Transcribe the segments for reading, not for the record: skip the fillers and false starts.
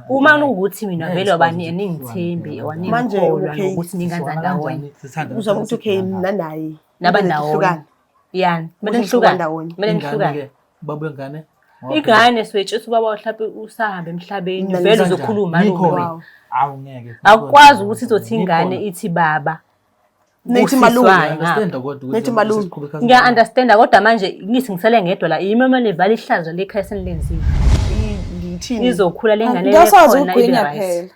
Uma ukuthi mina vele abaningithembi waningikholwa nokuthi ninganza ndawonye. Uzama ukuthi okay mina naye nabandawonye. Yani, kumele nihlukane. Baba wengane. Ingane swetshisa ubaba mhlawumbe usahamba emhlabeni vele uzokhuluma lo. Awungeke. Akwazi ukuthi izothi ingane ithi baba. Nethi malume. Nethi malume. Ngiya-understanda kodwa manje ngithi ngisele ngedwa la yimi uma nivala ihlazo lekhaya senilenzile. Ngithini? Izokhula lengane lekhona phela.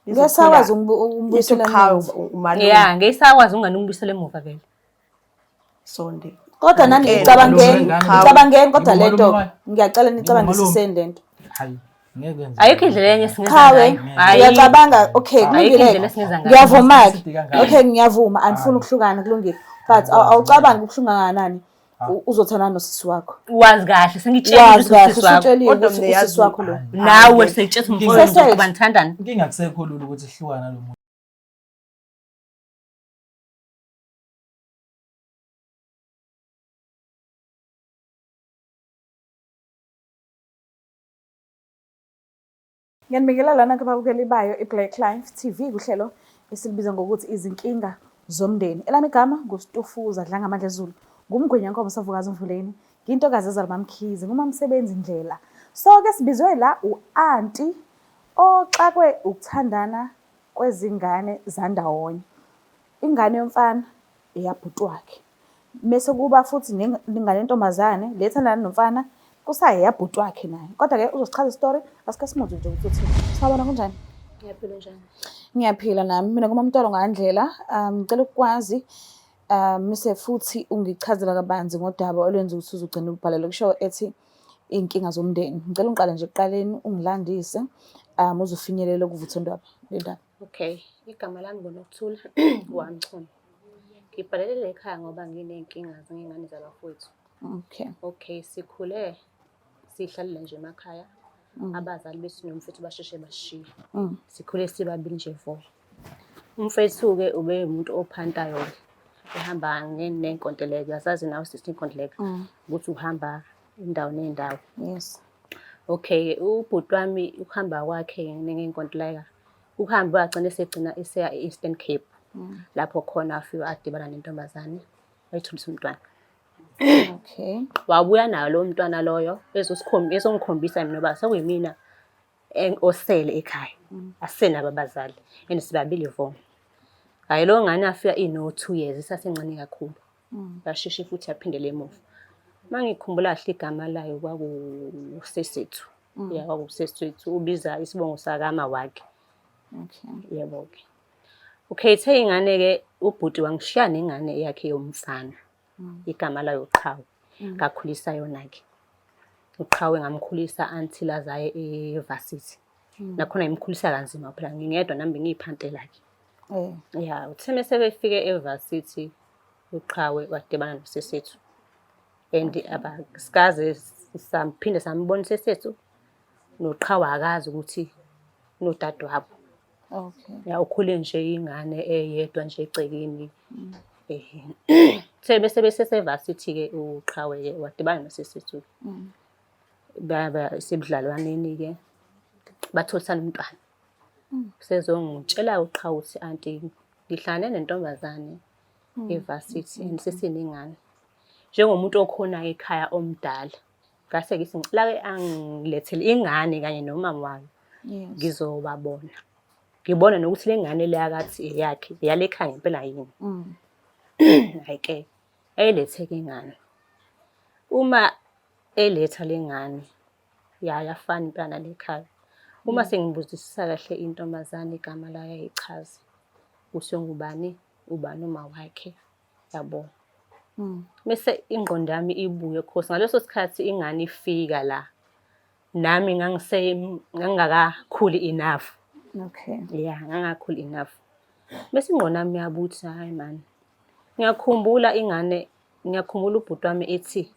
Ngiyasakwazi umbuyisela emuva. Yeah, ngiyasakwazi ungani umbuyisela emuva vele. Sonde. Kodwa nani ngicabangeni kodwa lento ngiyacela nicabangisise lento. Hayi. Ngeke Ayikho indlela enye singenza ngayo. Ngiyacabanga okay kulungile. Ngiyavuma ke. Okay ngiyavuma anifuni ukuhlukana kulungile. But awucabangi ukuhlungana nani uzothana nosisi wakho. Wazi kahle sengitshela usisi wakho. Usisi wakho lo. Nawe sekutshela umfowethu ukuba nithandana. Inkinga kusekho lula ukuthi sihlukana lo muntu. Ngiyanibingelela lana kubabukeli bayo iBlack Life TV kuhlelo esilibiza ngokuthi izinkinga zomndeni. Elami igama nguStufuza Dlanga Amandla Zulu. Ngumgwenyankomo Savukazi Mvuleni. Ngintokazi ezalimamkhizi ngumamsebenzi indlela. So ke sibizwe la uanti oxakwe ukuthandana kwezingane zandawonye. Ingane yomfana eyabhuti wakhe. Bese kuba futhi ningane yentombazane lethandana nomfana kusaye yabhuti wakhe naye. Kodwa ke uzosichaza istory asike simuze nje ukuthi uthini. Sawubona kunjani? Ngiyaphila njani? Ngiyaphila nami. Mina ngumamntwana ngandlela. Ngicela ukwazi mise futhi ungichazela kabanzi ngodaba olwenza ukuthi uzugcina ubhalele kusho ethi inkinga zomndeni. Ngicela ungiqale nje ekuqaleni ungilandise uzofinyelela ukuvutha indaba lendaba. Okay, igama lami ngoNokuthula Wamchunu. Ngibhalele ekhaya ngoba nginenkinga zingane zabafowethu. Okay, sikhule sihlalile nje emakhaya. Abazali bethu nomfethu basheshe bashiya. Sikhule sibabili nje vo. Umfethu ke ube umuntu ophantayo. Ehamba nenkontileka. Yazazi nawe sithi inkontileka ukuthi uhamba indawo nendawo. Yes. Okay, ubhuti wami ukuhamba kwakhe ngenkontileka. Uhambe wagcina eseya eEastern Cape. Lapho khona afika adibana nentombazane. Wayithulisa umntwana. Okay. Wabuya nayo lo mntwana loyo ezongikhombisa mina ngoba sekuyimina osele ekhaya. Asenabo abazali and sibabili vo. Hayi lo ngane afika ino 2 years isasencane kakhulu. Yasheshe futhi yaphindela emuva. Mangikhumbula kahle igama layo kwakuSesethu. Yeah, kwakuSesethu ubiza isibongo sakama wakhe. Okay. Yebo ke. Okay, the ingane ke ubhuti wangishiya nengane yakhe yomfana. Igama layo uQhawe. Ngakhulisa yona ke. uQhawe ngamkhulisa until azaye eVarsity. Nakhona imkhulisa kanzima phela ngingedwa nami ngiyiphantela ke. Yeah, utheme sebefike eVarsity uQhawe wadibana noSesethu. And abasikaze samphinde sambona uSesethu noQhawe akazi ukuthi nodadewabo. Okay. Ya ukhule nje ingane eyedwa nje egcekeni. Bese seVarsity ke uQhawe ke wadibana noSesethu. Baba sibudlalwaneni ke batholisana umntwana. Sezongitshela uQhawe ukuthi anti ngihlane nentombazane eVarsity ensesiningane. Njengomuntu okhona ekhaya omdala. Ngase ngithi ngicela ke angilethele ingane kanye nomama wayo. Ngizobabona. Ngibona nokuthi lengane le yakathi eyakhe yalekhaya ngempela yini. Hayi ke elethe ke ingane. Uma eletha lengane yafana impela lekhaya. Uma sengibuzisisa kahle intombazane igama layo yayichaza. Usengubani ubani uma wakhe yabo. Bese ingqondo yami ibuye khosi ngaleso sikhathi ingane ifika la. Nami ngangakakhuli enough. Okay. Yeah, ngangakakhuli enough. Bese ingqondo yami yabuthi hayi man. Ngiyakhumbula ingane, ngiyakhumbula ubhuti wami ethi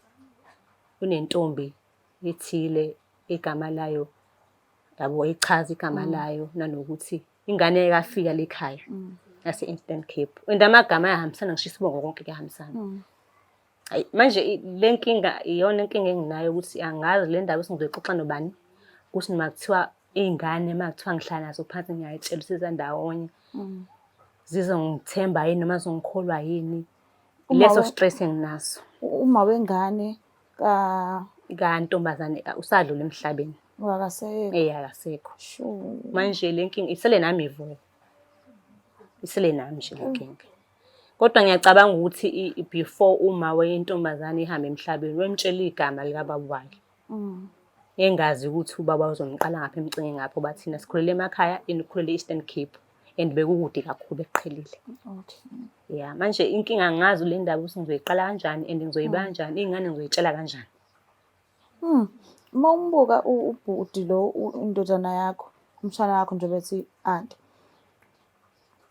unentombi ethile igama layo yabo ichaza igama layo nanokuthi ingane ekafika lekhaya yase Eastern Cape. And amagama ayahambisana ngisho isibongo konke kuyahambisana. Hayi manje lenkinga iyona inkinga enginayo ukuthi angazi le ndaba esingizoyixoxa nobani ukuthi noma kuthiwa iy'ngane uma kuthiwa ngihlala nazo phansi ngiyay'tshela siza ndawonye. Zizongithemba yini noma zongikholwa yini. Leso stress enginaso. Uma wengane Kantombazane usadlula emhlabeni. Akasekho. Akasekho. Sure. Manje le nkinga isele nami ivuka. Isele nami nje le nkinga. Kodwa ngiyacabanga ukuthi before uma wentombazane ihambe emhlabeni wemtshela igama likababa wakhe. Engazi ukuthi ubaba uzomqala ngapha emcingeni ngapho bathina sikhulele emakhaya inikhulele Eastern Cape and bekukude kakhulu eqhelile. Okay. Manje inkinga ngazi le ndaba ukuthi ngizoyiqala kanjani and ngizoyiba kanjani iy'ngane ngizoyitshela kanjani. Uma umbuka ubhuti lo indodana yakho, umshana wakho nje bethi anti.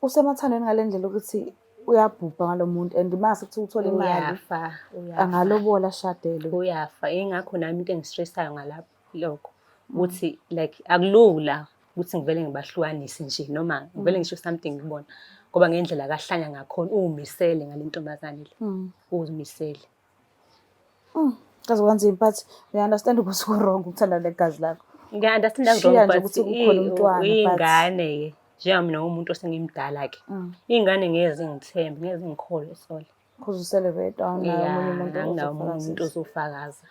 Usemathandweni ngale ndlela ukuthi uyabhubha ngalomuntu and mase kuthi uthola imali. Uyafa. Angalobola ashadele. Uyafa. Ingakho nami into engistressayo ngalapho lokho. Ukuthi like akulula ukuthi ngivele ngibahlukanise nje noma ngivele ngisho something ngibona. Ngoba ngendlela kahlanya ngakhona umisele ngale ntombazane le. Uzimisele. Kaze kwanzima but we understand ukuthi ku-wrong ukuthanda legazi lakho. Ngiya-understand wrong but iy'ngane-ke njengoba mina umuntu osengimdala-ke. Iy'ngane ngeze ngithembe, ngeze ngikholwe sole. Because usele wedwa anginawo umuntu ozofakaza.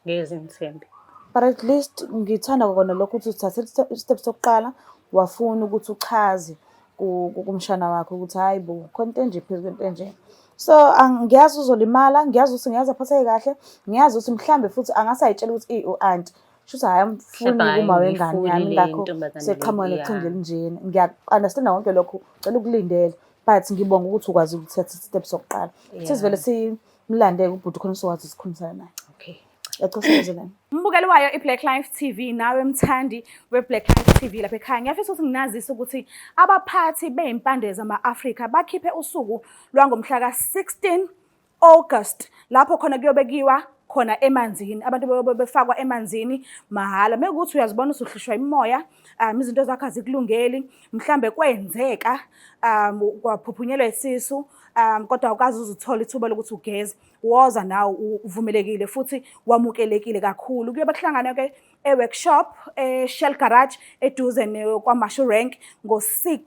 Ngeze ngithembe. But at least ngithanda kona lokho ukuthi uthathe step sokuqala wafuna ukuthi uchaze kumshana wakho ukuthi hayi bo khona into enje phezu kwento enje. So ngiyazi uzolimala, ngiyazi ukuthi ngiyazi aphatheke kahle, ngiyazi ukuthi mhlambe futhi angasayitshela ukuthi u-anti. Shuthi hayi amfuni uma wengane yami ngakho seqhamuka nechungela njena. Ngiya-understand wonke lokho, ucela ukulindela but ngibonga ukuthi ukwazi ukuthatha step sokuqala. Sivele simlandeke ubhuti khona sokwazi sikhulumisana naye. Okay. Mbukeli wayo iBlack Life TV nawe mthandi weBlack Life TV lapha ekhaya. Ngiyafisa ukuthi nginazise ukuthi abaphathi bezimpande zama-Afrika bakhiphe usuku lwangomhla ka-16 August lapho khona kuyobekiwa khona emanzini. Abantu befakwa emanzini mahhala. Mekuthi uyazibona usuhlishwa imoya, izinto zakho azikulungeli, mhlambe kwenzeka kwaphuphunyelwa isisu, kodwa awukazi uzuthola ithuba lokuthi ugeze. Woza nawe uvumelekile futhi wamukelekile kakhulu. Kuyobe kuhlangana-ke e-workshop Shell Garage eduze kwaMashu Rank ngo-6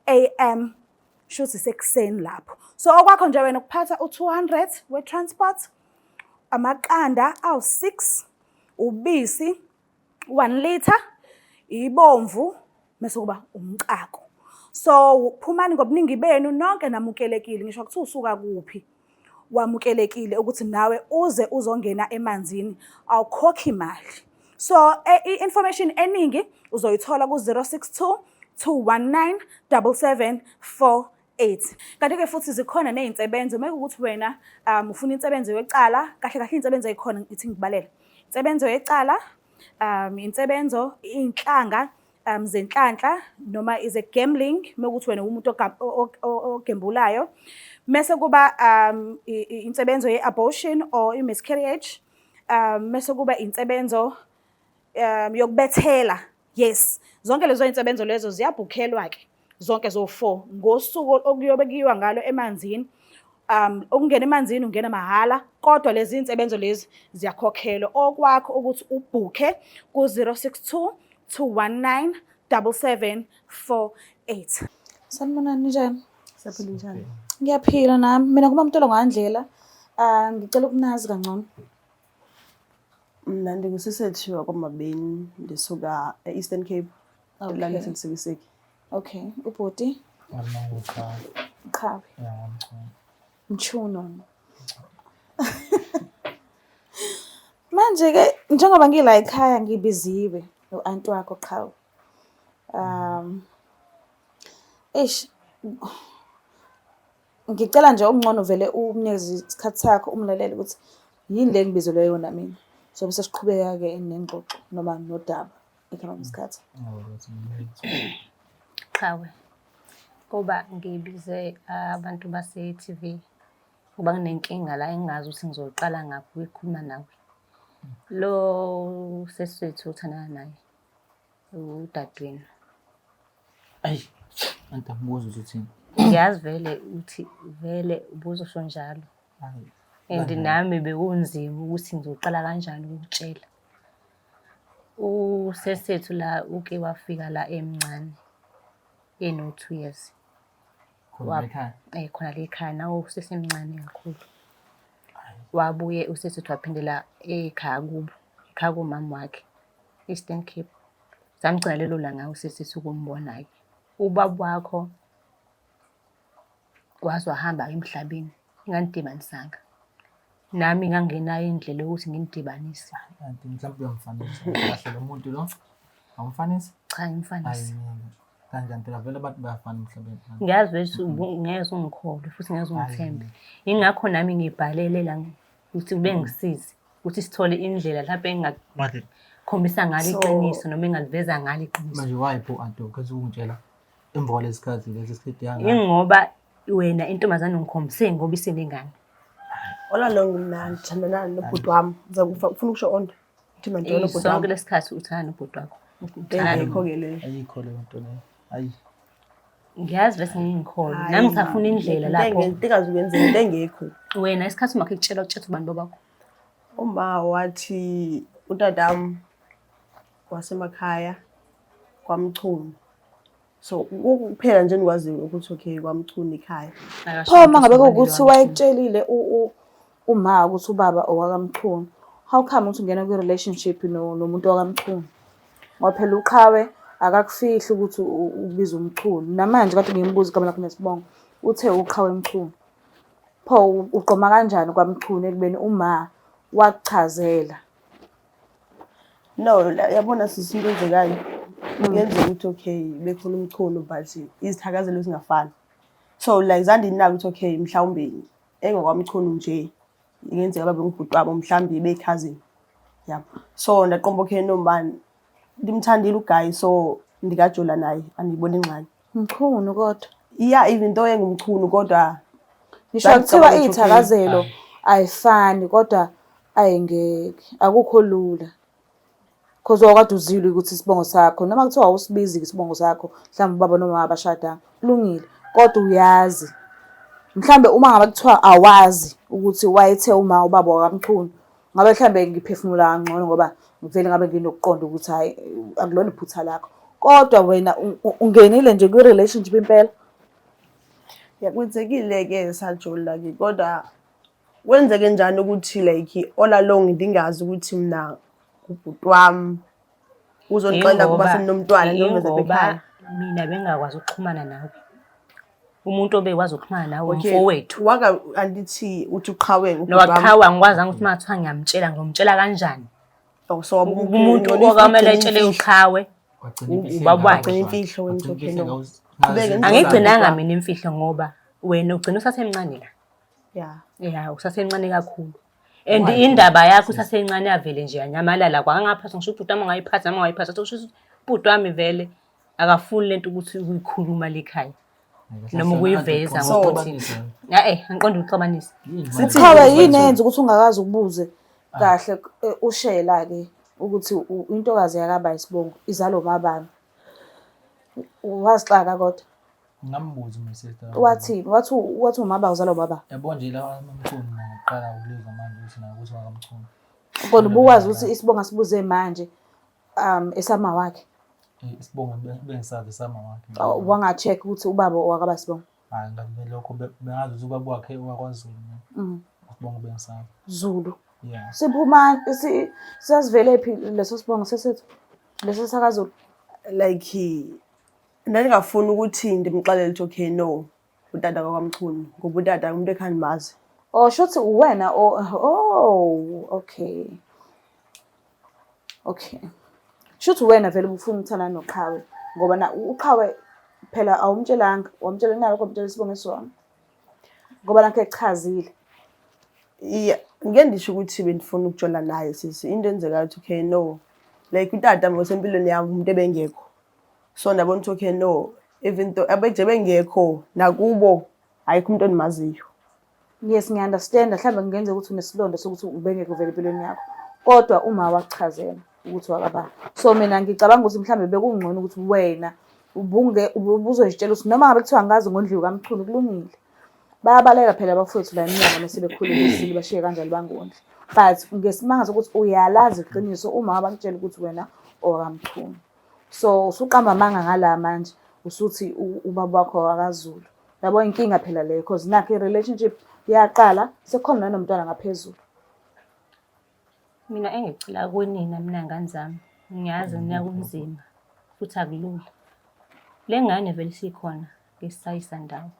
AM. Shuthi sekuseni lapho. So okwakho nje wena ukuphatha u200 we-transport, amaqanda awu6, ubisi 1 liter, ibomvu bese kuba umqako. So phumani ngobuningi benu nonke namukelekile. Ngisho ukuthi usuka kuphi wamukelekile ukuthi nawe uze uzongena emanzini awukhokhi imali. So i-information eningi uzoyithola ku-062 219 7748. Kanti-ke futhi zikhona ney'nsebenzo mekukuthi wena ufuna insebenzo yecala, kahle kahle iy'nsebenzo ey'khona ngithi ngibalele. Insebenzo yecala, insebenzo iy'nhlanga zenhlanhla noma is a gambling mekuthi wena umuntu ogembulayo. Mese kuba insebenzo ye-abortion or i-miscarriage. Mese kuba insebenzo yokubethela. Yes, zonke lezo insebenzo lezo ziyabhukhelwa-ke zonke zo4 ngosuku okuyobekiwa ngalo emanzini. Ukungena emanzini ungena mahhala kodwa lezi insebenzo lezi ziyakhokhelwa. Okwakho ukuthi ubhuke ku-062 219 7748. Sanibonani njani? Siyaphila njani? Ngiyaphila nami. Mina kuMamtolo Ngandlela. Ngicela ukunazi kangcono. Mina ndingusisethiwa kwaMabeni, ndisuka e-Eastern Cape. La laseSekiseki. Okay, ubhuti? Chawe. Mchuno. Manje-ke njengoba ngila ekhaya ngibiziwe no-anti wakho Chawe. Ngicela nje ungcono vele umnikeze isikhathi sakho umlaleli ukuthi yini le ngibizelwe yona mina. So bese siqhubeka-ke nengxoxo noma nodaba ekuhamba isikhathi. Chawe. Ngoba ngibize abantu base-TV ngoba nginenkinga la engazi ukuthi ngizoqala ngaphi ukukhuluma nawe. Lo seswethu uthandana naye udadewenu. Ayi, antambuza ukuthi Ngiyazi vele uthi vele ubuzosho njalo. And nami bekunzima ukuthi ngizoqala kanjani ukutshela. Usesethu la uke wafika la emncane eno-2 years. Khona ekhaya. Khona la ekhaya nawo usesemncane kakhulu. Wabuye usesethu waphindela ekhaya kubo, ekhaya komama wakhe, Eastern Cape. Samgcina lelo langa usesethu ukumbona-ke. Ubaba wakho waze wahamba emhlabeni, inganidibanisanga. Nami ngangenayo indlela yokuthi ngimdibanise. Kanti mhlawumbe uyamfanisa. Kahle lo muntu lo. Awumfanisi? Cha, ngimfanisi. Kanjani phela vele abantu bayafana emhlabeni. Ngiyazi wethu ngeke ungikholwe futhi ngeke ungithembe. Ingakho nami ngibhalele la ukuthi ube ngisize ukuthi sithole indlela lapho engakhombisa ngalo iqiniso noma engaliveza ngalo iqiniso. Manje wayipho anto kaze ungitshela emva kwalesikhathi lesikhathi yanga. Ingoba wena intombazane ungikhombise ngoba iselengane. All along mina ngithandana nobhuti wami. Ufuna ukusho onke ukuthi manje nobhuti wami. Sonke lesikhathi uthanda nobhuti wakho. Ayikho-ke leyo. Ayikho leyo nto leyo. Hayi. Ngiyazi bese ngingikholwe. Nami ngisafuna indlela lapho. Ingazi ukwenza into engekho. Wena isikhathi uma ngikutshela ubani bakho. Uma wathi utadam wasemakhaya kwaMchunu. So kuphela nje nikwazi ukuthi okay kwaMchunu ekhaya. Pho mangabe ukuthi wayetshelile uma ukuthi ubaba owakaMchunu. How come ukuthi ungena kwi-relationship nomuntu wakaMchunu? Ngoba phela uqhawe akakufihli ukuthi ubiza uMchunu. Namanje kade ngimbuza igama lakho nesibongo. Uthe uqhawe eMchunu. Pho uqoma kanjani kwaMchunu ekubeni uma wakuchazela? No, yabona sisinto ezekayo. Ngenzeka ukuthi okay bekhona uMchunu but izithakazelo zingafani. So like zandi nina ukuthi okay mhlawumbe engokwaMchunu nje ingenzeka babe ngubhuti wabo mhlawumbe beyikhazini. Yabo. So ndaqomba okay no man ndimthandile uGuy so ndikajola naye andibona ingxaki. Mchunu kodwa. Yeah, even though engumchunu kodwa ngisho kuthiwa izithakazelo ayifani kodwa ayengeke akukho lula. Because wakade uzilwe ukuthi isibongo sakho noma kuthiwa usibizi isibongo sakho mhlawumbe ubaba noma abashada kulungile kodwa uyazi. Mhlambe uma ngabe kuthiwa awazi ukuthi wayethe uma ubaba wakaMchunu ngabe mhlambe ngiphefumula kangcono ngoba ngivele ngabe nginokuqonda ukuthi hayi akulona iphutha lakho. Kodwa wena ungenile nje kwi-relationship impela. Yakwenzekile ke sajola ke kodwa kwenzeke njani ukuthi like all along ndingazi ukuthi mina ubhuti wami uzonixela kuba sinomntwana noma ekhaya. Mina bengakwazi ukuxhumana nawe. Umuntu obekwazi ukuxhumana nawe umfowethu. Waka andithi uthi uqhawe ubhuti wami. Noqhawe ngikwazi ukuthi mathiwa ngiyamtshela ngomtshela kanjani. So umuntu okamele etshele uqhawe. Ubabwakhe imfihlo wena okay no. Angigcinanga mina imfihlo ngoba wena ugcina usasemncane la. Yeah, usasemncane kakhulu. And indaba yakho usasencane yavele nje yanyamalala kwangaphatha ngisho ubhuti wami angayiphatha noma angayiphatha kusho ukuthi ubhuti wami vele akafuni lento ukuthi uyikhuluma lekhaya. Noma ukuyiveza ngokuthi angiqonda ukuxabanisa. Sithawe yini enze ukuthi ungakazi ukubuze kahle ushela ke ukuthi intokazi yakaba isibongo izalo mabani. Wasixaka kodwa. Ngambuza umsister. Wathi umama uzalo baba. Yabo nje la uMchunu ngaqala ukuleza manje ukuthi na ukuthi wakaMchunu. Kodwa ubukwazi ukuthi isibongo sibuze manje esama wakhe. Isibongo bengisazi esama wakhe. Wangacheck ukuthi ubaba wakaba sibongo. Hayi ngabe lokho bengazi ukuthi ubaba wakhe wakwaZulu. Isibongo bengisazi. Zulu. Yeah. Siphuma siyasivele phi leso sibongo sesethu. Leso sakaZulu like ndingafuni ukuthi ndimxelele ukuthi okay no utata kwaMchunu ngoba utata umuntu ekhandimazi. Oh shothi wena okay. Okay. Shothi wena vele ufuna ukuthana noqhawe ngoba na uqhawe phela awumtshelanga wamtshela nalo komtshela isibongo esona. Ngoba lanke echazile. Yeah, ngeke ndisho ukuthi bendifuna ukujola naye sisi into enzeka ukuthi okay no like utata ngosempilweni yami umuntu ebengekho. So ndabona ukuthi okay no even though abeje bengekho nakubo ayikho umuntu onimaziyo. Yes ngiunderstand mhlawumbe ngenze ukuthi unesilonda sokuthi ubengeke vele empilweni yakho. Kodwa uma wachazela ukuthi wakaba. So mina ngicabanga ukuthi mhlawumbe bekungcono ukuthi wena ubuzozitshela ukuthi noma ngabe kuthiwa ngazi ngondliwa kaMchunu kulungile. Bayabaleka phela abafowethu la eminyaka mase bekhulile bashiye kanjalo bangondli. But ngesimanga sokuthi uyalazi iqiniso uma abakutshela ukuthi wena owakamchunu. So usuqamba amanga ngala manje usuthi ubaba wakho wakaZulu. Yabo inkinga phela leyo because nakho i-relationship iyaqala sekukhona nanomntwana ngaphezulu. Mina engicela kunina mina ngane zami ngiyazi niyakunzima futhi akulula. Le ngane vele sikhona ngesisayisa ndawo.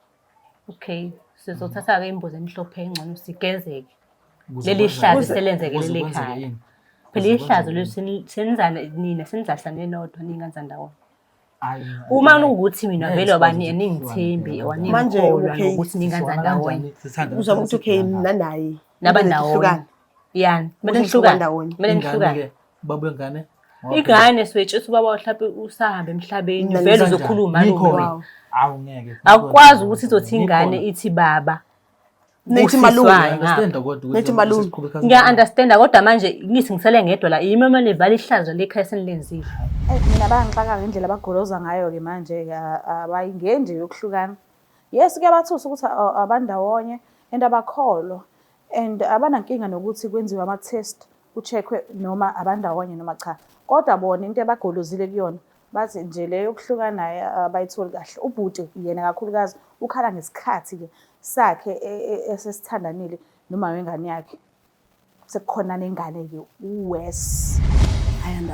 Okay, sizothatha ke imbuzi emhlophe engcono sigezeke. Leli hlazo selenzekele lekhaya. Phela ihlazo senizana nina senizasane nodwa ninganza ndawo. Uma ukuthi mina vele wabani ningithembi waningikholwa ukuthi ninganza ndawo. Uzama ukuthi okay nanaye Nabandawo. Yani, manje nihlukana. Manje nihlukana. Babuye ngane. Ingane swetshisa ubaba mhlawumbe usahamba emhlabeni vele uzokhuluma nowe. Awu ngeke. Akwazi ukuthi izothi ingane ithi baba. Nethi malungu. Nethi malungu. Ngiya-understand kodwa manje ngithi ngisele ngedwa la yimi uma livala ihlazo lekhaya senilenzile. Mina bangixaka ngendlela abagoloza ngayo-ke manje abayingeni nje yokuhlukana. Yes, kuyabathusa ukuthi abandawonye and abakholwa and abanankinga nokuthi kwenziwe ama-test kucheckwe noma abandawonye noma cha. Kodwa bona into abagolozile kuyona bathi nje leyo yokuhlukana abayitholi kahle. Ubhuti yena kakhulukazi ukhala ngesikhathi-ke sakhe esesithandanile noma wengane yakhe. Sekukhona nengane-ke uWes.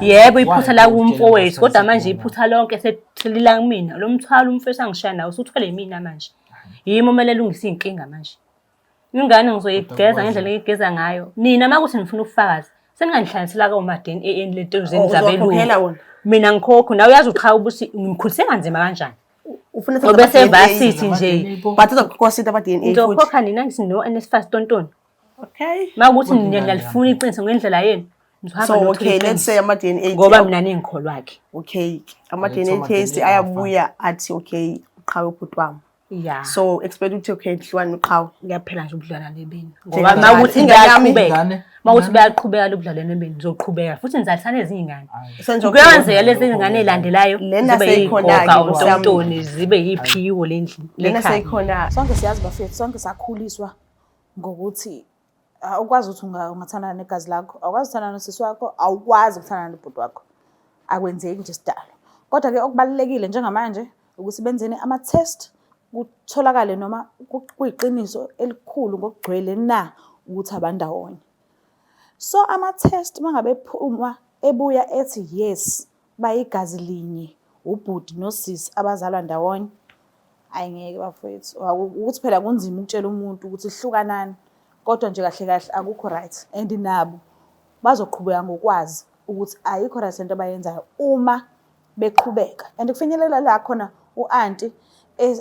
Yebo iphutha la kumfowethu kodwa manje iphutha lonke selila kumina. Lo mthwalo umfowethu angishaya nawo usuthwele mina manje. Yimi omele lungisa inkinga manje. Ingane ngizoyigeza ngendlela engigeza ngayo. Nina makuthi nifuna ubufakazi seningandihlanganisela komadeni lento zeni zabelungu. Mina ngikhokho nawe uyazi uqhawe ukuthi ngimkhulise kanzima kanjani. Ufuna ngoba sevasithi nje but uzokhosita ama DNA futhi. Ngizokhokha nina ngisino NSFAS tontoni. Okay. Makuthi niyalifuna iqiniso ngendlela yenu. So okay, let's say ama DNA ngoba mina ningikholwa wakhe. Okay, ama DNA test ayabuya athi okay uqhawe ubhuti wami. Yeah. So expect ukuthi okay hlwana uqhawe. Ngiyaphela nje ubudlwana nebeni. Ngoba makuthi ngiyaqhubeka. Mawuthi bayaqhubeka lobudlalo nebeni ngizoqhubeka futhi nizalisana ezinye ingane. Kuyenzeka lezi ingane elandelayo zibe yikhona uNtontoni zibe yiphiwo lendlu. Lena seyikhona. Sonke siyazi bafethu sonke sakhuliswa ngokuthi awukwazi ukuthi ungathandana negazi lakho, awukwazi ukuthandana nosisi wakho, awukwazi ukuthandana nobhuti wakho. Akwenzeki nje sidalo. Kodwa ke okubalekile njengamanje ukuthi benzeni ama test kutholakale noma kuyiqiniso elikhulu ngokugcwele na ukuthi abandawonye. So ama-test mangabe ephuma ebuya ethi yes bayigazi linye ubhuti nosisi abazalwa ndawonye ayingeke bafethu ukuthi phela kunzima ukutshela umuntu ukuthi hlukanani kodwa nje kahle kahle akukho right and nabo bazoqhubeka ngokwazi ukuthi ayikho right into abayenzayo uma beqhubeka and kufinyelela la khona uanti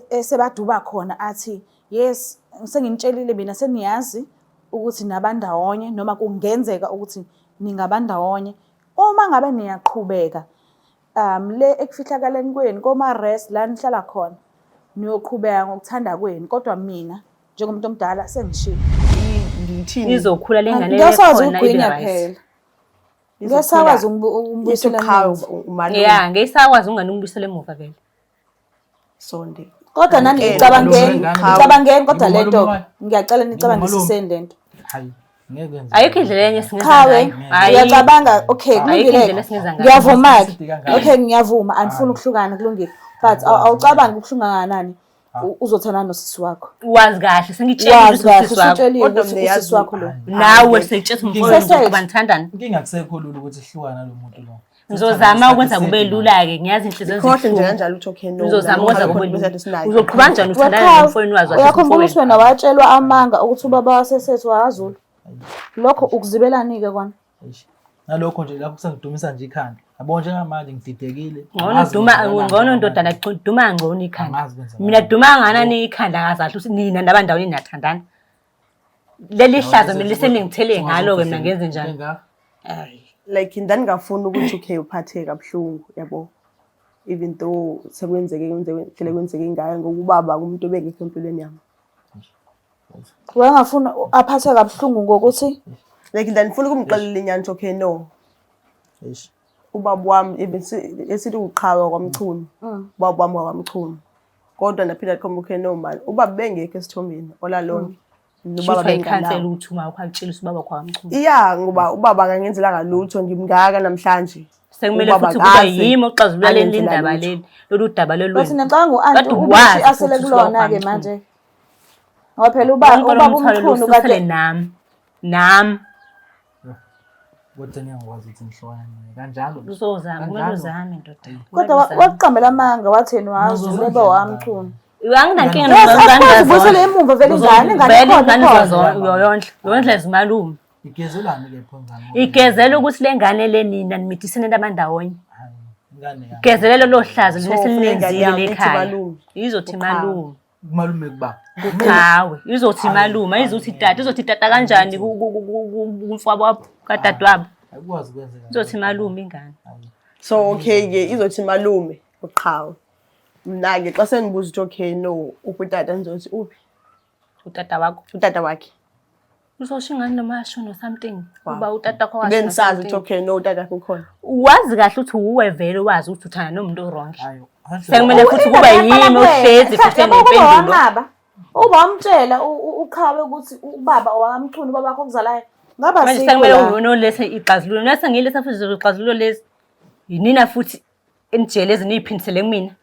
esebaduba khona athi yes sengimtshelile mina seniyazi ukuthi nabandawonye noma kungenzeka ukuthi ningabandawonye uma ngabe niyaqhubeka le ekufihlakaleni kwenu koma rest la nihlala khona niyoqhubeka ngokuthanda kwenu kodwa mina njengomuntu omdala sengishilo ngithini izokhula lengane lekhona phela ngesakwazi umbuyisela umali yeah ngesakwazi ungani umbuyisela emuva vele sonde kodwa nani icabangeni kodwa lento ngiyacela nicabangisise lento hayi ngeke nje ayikho indlela enye singenza ngayo uyacabanga okay kulungile ngiyavuma okay ngiyavuma andifuni ukuhlukana kulungile but awucabangi ukuhlunga kanani uzothandana nosisi wakho wazi kahle sengitshela usisi wakho usisi wakho lo nawe sengitshela umfowethu ukuba nithandana inkinga kusekho lula ukuthi hlukana lo muntu lo ngizozama ukwenza kube lula ke ngiyazi inhliziyo khohle nje kanjalo uthi okay no ngizozama ukwenza kube lula uzoqhubana kanjani ukuthandana nomfowethu wazi uyakhumbula ukuthi wena watshelwa amanga ukuthi ubaba wasesethu wakaZulu lokho ukuzibelani-ke kona nalokho nje lapho kusangidumisa nje ikhanda yabo njengamanje ngididekile ngcono ndodana duma ngcono ikhanda mina duma nganani ikhanda ngazahle ukuthi nina nabandawoni niyathandana leli hlazo mina liseningithele ngalo-ke mina ngenze njani like ndangafuna ukuthi okay uphatheke kabuhlungu yabo even though kwenzeke ngayo ngokubaba kumuntu obengekho empilweni yami wengafuna aphathe kabuhlungu ngokuthi like ndandifuna ukumxelela inyani okay no ubaba wami esithi uqhawe kwamchunu ubaba wami kwamchunu kodwa naphinda khomba okay no man ubaba bengekho esithombeni olalona ubaba bengikhansela uthuma ukhalitshela ubaba kwamchunu yeah ngoba ubaba angangenzela ngalutho ngimngaka namhlanje Sekumele ubaba futhi kube akaze yimi oxazulula leli angenzela ndaba lutho. leli. Lolu daba But lolwini. ngicabanga u-anti Kade ubuthi uwazi asele futhi kulona-ke ukuthi manje. Ngoba phela Wonke lo ubaba mthwalo lo umkhulu usuthele kade nami. Kodwa ngiyakwazi ukuthi ngihlukane naye kanjalo. Uzozama, kumele uzame ndoda. kodwa wakuqambela amanga watheni wazule bawamchunu. Anginankinga Yes, of course, ngane ubuyisele emuva vele ingane vele khona ingane khona. uyondla zimalume. Igezelani-ke pho ngane? Igezela ukuthi le ngane le nina nimithishene ndabandawonye. Hayi, ingane yami. Gezelela lo hlazo So, leselinenzile ingane yami ithi lekhaya. malume. Izothi malume. Kumalume kuba. Uchawe, izothi malume, izothi tata, izothi tata kanjani kumfwabo kadadewabo. Ayikwazi ukwenzeka. Izothi malume ingane. So okay-ke izothi malume uqhawe. Mna-ke xa sengibuza ukuthi okay no ubutata nizothi uphi Utata wakho. utata wakhe. Uzosho ingane noma yashona something. Kuba utata wakho Then sazi ukuthi something. okay no utata kukhona. Wazi kahle ukuthi uwe vele wazi ukuthi uthanda nomuntu wrong. Hayo. Sekumele futhi kube yimi ohlezi futhi enempendulo. Wangaba. Uba wamtshela uqhawe ukuthi ubaba owamchunu ubaba wakho okuzalayo. Ngaba Manje sikho sekumele la. unolese ixazululo. Nase ngilesa futhi izixazululo lezi. Yinina futhi enijele eziniphindisele kumina.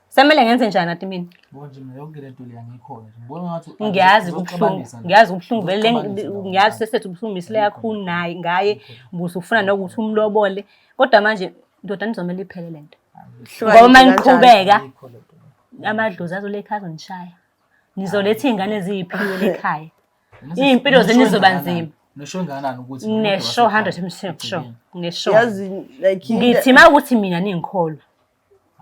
Semele ngenze njani nathi mina? Bonje mina yonke lento le angikhola. Ngibona ngathi Ngiyazi ubuhlungu. Ngiyazi ubuhlungu vele ngiyazi sesethu ubuhlungu isile kakhulu naye ngaye ubuze ufuna nokuthi umlobole. Kodwa manje ndoda nizomela iphele lento. Ngoba maniqhubeka amadlozi azolekhaya azonishaya. Nizoletha izingane eziyiphiwe lekhaya. Izimpilo zenu zizoba nzima. Nesho nganani ukuthi Nesho 100% sure. Nesho. Yazi like Ngithi mawukuthi mina ningikholwa.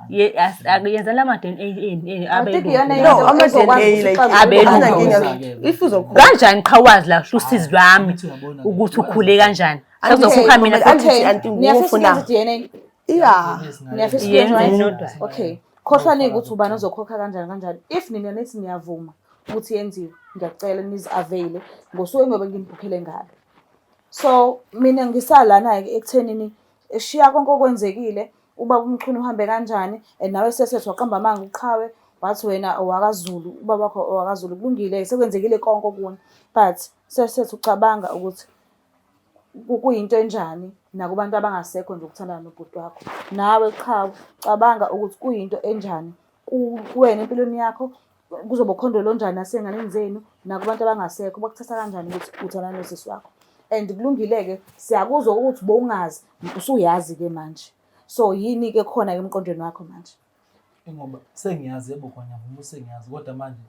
Yenzela ama-DNA Athi iyona no into ama-DNA like abelungu. if uzokhula Kanjani qhawazi la usizi lwami ukuthi ukhule kanjani? Sekuzokhupha mina anti anti ngufuna DNA. yeah Niyafisa Yenze right? nodwa. Okay. Khohlwa ukuthi ubani ozokhokha kanjani. If nina nithi niyavuma ukuthi yenziwe, ngiyacela nizi-avail ngosuku engobe nginibhukhele ngalo. So mina ngisalana ekuthenini eshiya konke okwenzekile ubaba umchunu uhambe kanjani nawe sesethu waqamba amanga uqhawe wathi wena owakaZulu ubaba wakho owakaZulu kulungile sekwenzekile konke okunye but sesethu ucabanga ukuthi kuyinto enjani nakubantu abangasekho nje ukuthandana nobhuti wakho nawe qhawe cabanga ukuthi kuyinto enjani kuwena empilweni yakho kuzoba khondolo onjani nasenganeni zenu nakubantu abangasekho bakuthatha kanjani ukuthi uthandana nosisi wakho and kulungile-ke siyakuzwa ukuthi bowungazi usuyazi-ke manje so yini-ke khona-ke emqondweni wakho manje ngoba sengiyazi yebo khona vuma sengiyazi kodwa manje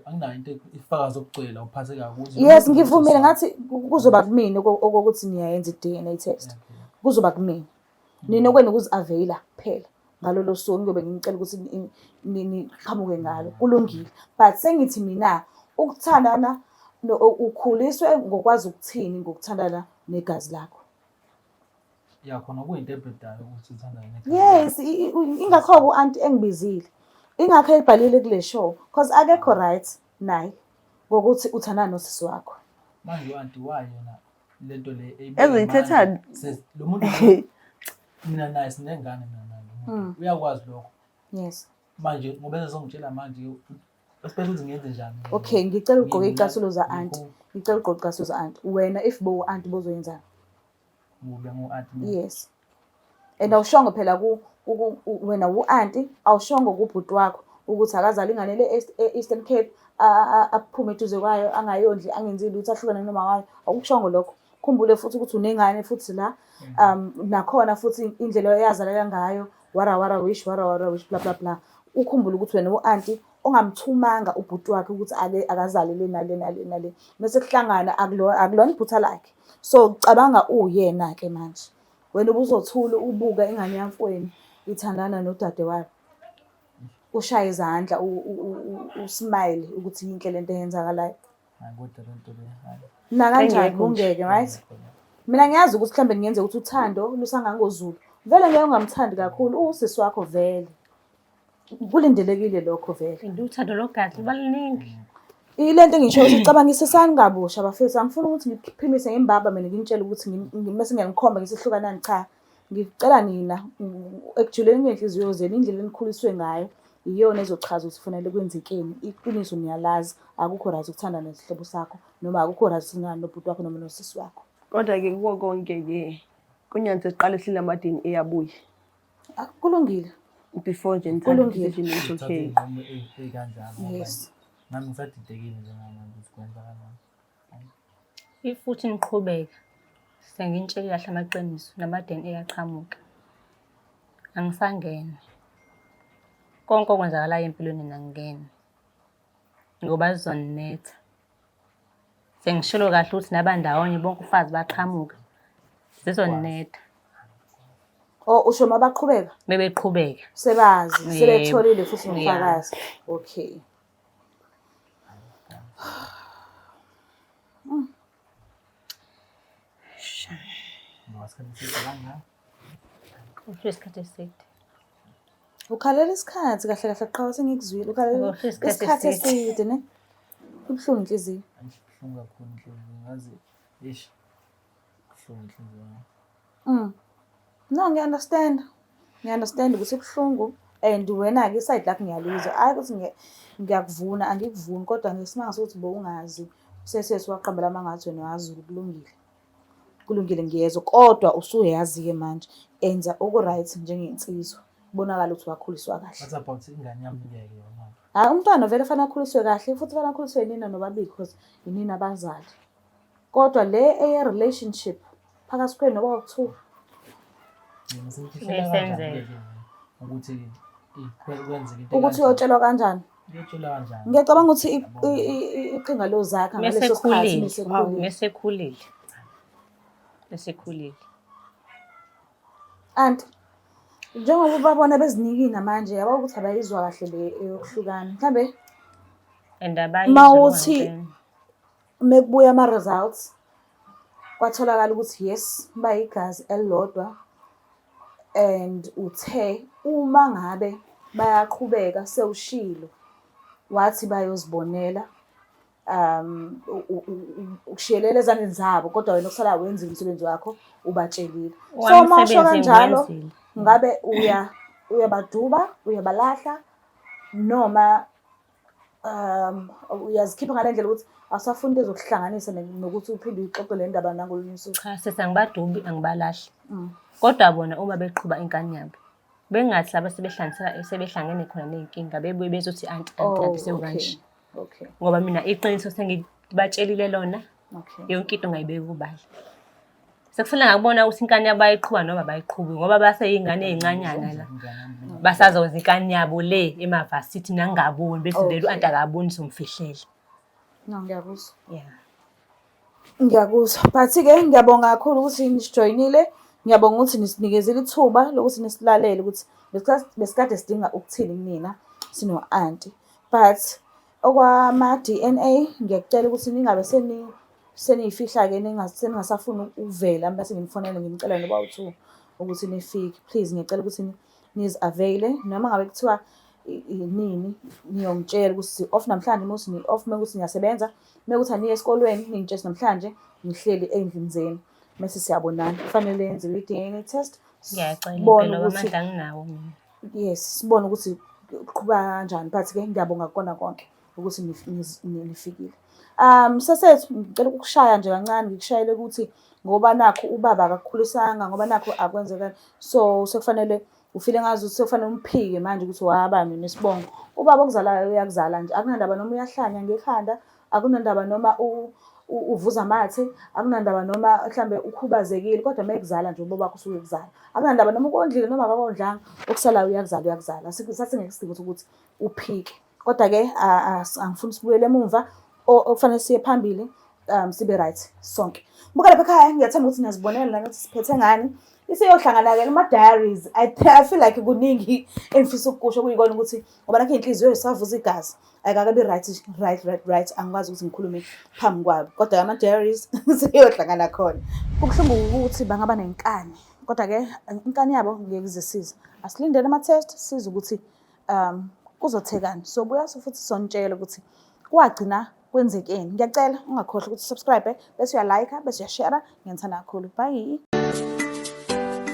anginayo into ifakazi okucela uphatheka ukuthi yes ngivumile ngathi kuzoba kumina okokuthi niyayenza i-DNA test kuzoba kumina nina okwena ukuzi-availa kuphela ngalolo suku ngiyobe ngicela ukuthi niqhamuke ngalo kulungile but sengithi mina ukuthandana ukhuliswe ngokwazi ukuthini ngokuthandana negazi lakho yakhona kuyinto ebhedayo ukuthi uthandane yes ingakho u-anti engibizile ingakho eyibhalile kule show because akekho right naye ngokuthi uthandana nosisi wakho manje u-anti wayona lento le ezoyithethani lo muntu mina naye sinengane mina naye uyakwazi lokho yes manje ngoba ezongitshela manje especially ukuthi ngiyenze njani okay ngicela ugqoke icathulo za-anti ngicela ugqoke icathulo za-anti wena if bowu-anti bozoyenzani ngoba ngu-anti yes and awushongo phela wena u-anti awushongo kubhuti wakho ukuthi akazali ingane le-Eastern Cape aphume eduze kwayo angayondli angenzi lutho ahlukane noma wayo akukushongo lokho khumbule futhi ukuthi unengane futhi la nakhona futhi indlela yazalela ngayo wara wish bla bla bla ukhumbule ukuthi wena u-anti ongamthumanga ubhuti wakhe ukuthi akazali le bese kuhlangana akulona iphutha lakhe so cabanga uyena-ke manje wena ubuzothula ubuka ingane yamfweni ithandana nodade wakhe ushaye izandla usmile ukuthi yinhle lento eyenzakalayo kodwa lento le nakanjani kungeke right mina ngiyazi ukuthi mhlambe ngiyenze ukuthi uthando lusangangozulu vele ngeke ungamthandi kakhulu usisi wakho vele kulindelekile lokho vele Uthando logazi lubaluningi. ilento engisho ukuthi cabangisisani kabusha bafethu angifuni ukuthi ngiphimise ngembaba mina ngintshela ukuthi mase ngiyangikhomba ngisihlukanani cha ngicela nina ekujuleni kwenhliziyo zenu indlela enikhuliswe ngayo iyona ezochaza ukuthi kufanele kwenzekeni iqiniso niyalazi akukho right ukuthanda nesihlobo sakho noma akukho right ukuthanda nobhuti wakho noma nosisi wakho kodwa ke kuko konke ke kunyanze siqale sihlile ama-DNA abuye Kulungile. before nje Kulungile. decision it's Uthathe okay. iy'nqumo ey'kanjalo ngoba Yes. nami ngisadidekile njengamanje ukuthi kwenza kanjani. Futhi niqhubeka sengintsheli kahle amaqiniso nama-DNA aqhamuka angisangene konke okwenzakalayo empilweni nangingene ngoba zizonetha sengishilo kahle ukuthi nabandawonye bonke ufazi baqhamuka zizonetha Usho uma baqhubeka? bebeqhubeka Sebazi, Yebo. sebetholile futhi Yeah. ngofakazi. Okay. Ngoba isikhathi eside kangaka. kusho isikhathi eside Ukhalela isikhathi kahle kahle qhawe sengikuzwile. Ukhalela Kusho isikhathi isikhathi eside. eside ne? Kubuhlungu inhliziyo. Buhlungu kakhulu inhliziyo. Ngazi ish buhlungu inhliziyo yami. No, ngiya-understand. Ngiya-understand ukuthi kubuhlungu and wena-ke iside lakho ngiyalizwa. Hayi ukuthi ngiyakuvuna, angikuvuni kodwa ngesimanga sokuthi bowungazi usesethi waqambela amangathi wena waZulu kulungile. Kulungile ngiyezwa kodwa usuyazi-ke manje enza oku-right njengensizwa. Kubonakala ukuthi wakhuliswa kahle. What about ingane yami ngeke yona? Hayi umntwana vele fanele akhuliswe kahle futhi fanele akhuliswe yinina nobabili because yinina abazali. Kodwa le eye-relationship phakathi kwenu noba-two Besenzele. ukuthi kwenzeke into ukuthi uyotshelwa kanjani. uyotshelwa kanjani? Ngiyacabanga ukuthi iqhinga lozakha ngaleso sikhathi mesekhulile mesekhulile Anti njengoba babona bezinikina manje yabo ukuthi abayizwa kahle le yokuhlukana. Mhlambe and Mawuthi mekubuya ama-results kwatholakala ukuthi yes bayigazi elilodwa and uthe uma ngabe bayaqhubeka sewushilo wathi bayozibonela ukushiyelela ezandleni zabo kodwa wena kusala wenza umsebenzi wakho ubatshelile. So masho kanjalo ngabe uyabaduba uyabalahla noma uyazikhipha ngale ndlela ukuthi awusafuni into ezokuhlanganisa nokuthi uphinde uyixoxe le ndaba nangolunye usuku. cha sesangibadubi angibalahli kodwa bona uma beqhuba inkani yabo bengathi laba sebehlangene khona ney'nkinga bebuye bezothi anti sekukanje Okay. ngoba mina iqiniso sengibatshelile lona Okay. yonke into ungayibeki kubala sekufanele ngakubona ukuthi inkani yabo bayiqhuba noma bayiqhubi ngoba baseyingane ey'ncanyana la basazoza inkani yabo le emavasithi nangaboni bese vele u-anti akaboni somfihlele No, ngiyakuzwa. yeah Ngiyakuzwa. But-ke ngiyabonga kakhulu ukuthi nisijoyinile. Ngiyabonga ukuthi nisinikezele ithuba lokuthi nisilalele ukuthi besikade sidinga ukuthini kunina sino-anti. But okwama-DNA ngiyacela ukuthi ningabe seniyifihla-ke seningasafuni ukuvela bese ngimfonele ngimcela noba u-2 ukuthi nifike. Please ngiyacela ukuthi nizi-avail-e noma ngabe kuthiwa nini niyongitshela ukuthi off namhlanje muthi ni-off mekuthi niyasebenza mekuthi aniye esikolweni ningitshela namhlanje ngihleli endlini zenu mase siyabonana kufanele yenziwe i-DNA test ngiyacela sibone impela ukuthi amandla anginawo mina yes sibone ukuthi kuqhuba kanjani but-ke ngiyabonga kukona konke ukuthi nifikile. Sesethu ngicela ukukushaya nje kancane ngikushayele ukuthi ngoba nakho ubaba akakukhulisanga ngoba nakho akwenzekani so sekufanele ufile ngazi ukuthi sekufanele umphike manje ukuthi wabani nesibongo. Ubaba okuzalayo uyakuzala nje akunandaba noma uyahlanya ngekhanda akunandaba noma uvuza amathe akunandaba noma mhlambe ukhubazekile kodwa mayekuzala nje ubaba wakho usuke kuzala akunandaba noma ukondlile noma akakondlanga okusalayo uyakuzala sasingeke sidinga ukuthi uphike kodwa-ke angifuni sibuyele emumva okufanele siye phambili sibe right sonke. Buka lapha ekhaya ngiyathanda ukuthi niyazibonela nanokuthi siphethe ngani isiyohlangana-ke kuma-diaries. I feel like kuningi engifisa ukukusho kuyikona ukuthi ngoba nakho iy'nhliziyo zisavuza igazi ayikakabi right angikwazi ukuthi ngikhulume phambi kwabo kodwa ama-diaries siyohlangana khona. Kubuhlungu ukuthi bangaba nenkani kodwa-ke inkani yabo ngeke izesiza asilindele ama-test size ukuthi kuzothekani sobuya futhi sonitshela ukuthi kwagcina kwenzekeni. Ngiyacela ungakhohlwa ukuthi subscribe bese uyalayika bese uyashare. Ngiyanithanda kakhulu. Bye.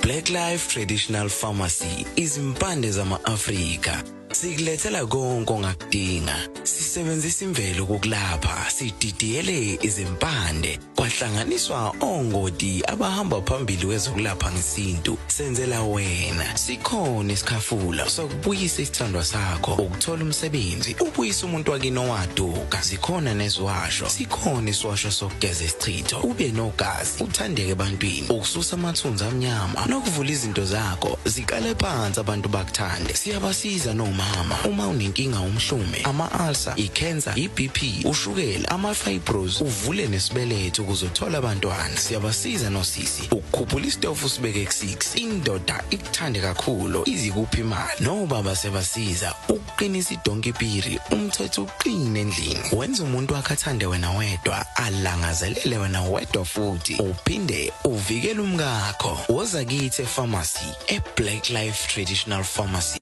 Black Life Traditional Pharmacy izimpande zama-Afrika. Sikulethela konke ongakudinga. Sisebenzisa imvelo ukulapha, sididiyele izimpande, kwahlanganiswa ongoti abahamba phambili kwezokulapha ngesintu. Senzela wena. Sikhona isikhafula sokubuyisa isithandwa sakho, ukuthola umsebenzi, ubuyisa umuntu wakini owaduka. Sikhona neziwasho. Sikhona isiwasho sokugeza isichitho, ube nogazi, uthandeke ebantwini, ukususa amathunzi amnyama, nokuvula izinto zakho ziqale phansi abantu bakuthande. Siyabasiza nomama uma unenkinga umhlume, ama-ulcer, i-cancer, i-BP, ushukela, ama-fibros, uvule nesibeletho ukuzothola abantwana. Siyabasiza nosisi ukukhuphula isitofu sibeke ku-6, indoda ikuthande kakhulu izikuphi imali. Nobaba sebasiza ukuqinisa idonkipiri, umthetho uqine endlini. Wenza umuntu wakhe athande wena wedwa, alangazelele wena wedwa futhi, uphinde uvikele umkakho. Woza kithi e-pharmacy, e-Black Life Traditional Pharmacy.